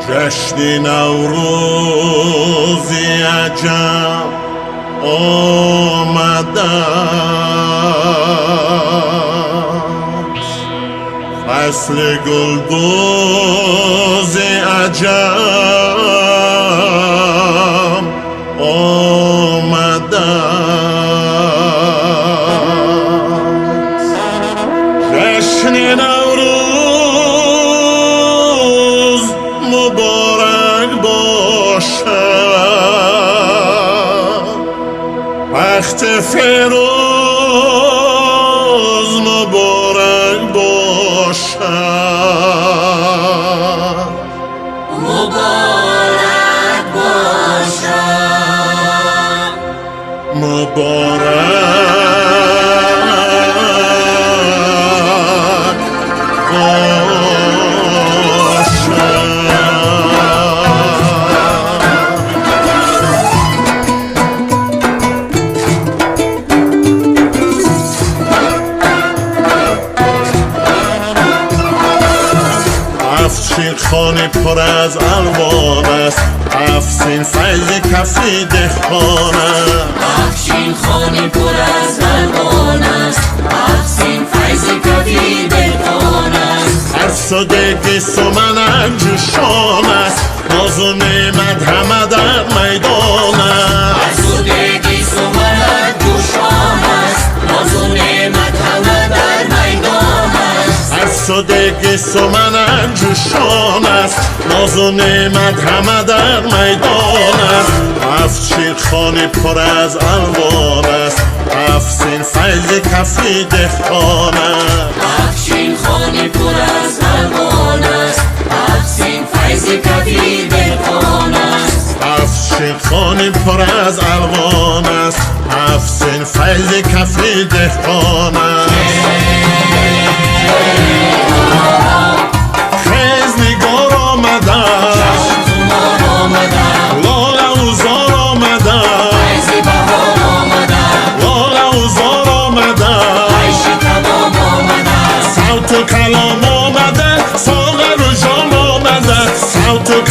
جشن نوروزی عجب آمده است، فصل گلدوز عجب آمده است. جشن نوروز مبارک باشد، وقت فیروز مبارک باشد، مبارک باشد، مبارک افشین خانه پر از الوان است، افسین فیض کفی دهقان است. افشین خانه پر از الوان است، افسین فیض کفی دهقان است. هر سودگی سمنک جوشان است، ناز و نعمت همه در میدان است. هر سودگی سمنک جوشان است، ناز و نعمت همه در میدان است. هر سودگی سمنک جوشان است، ناز و نعمت همه در میدان است. افشین خانه پر از الوان است، افسین فیض کفی دهقان است. افشین خانه پر از الوان است، افسین فیض کفی دهقان است. افشین خانه پر از الوان است، افسین فیض کفی دهقان است. خیز نگار آمده، لاله و زار آمده، لاله و زار آمده، صوت و کلام آمده، ساغر و جام آمده، صوت و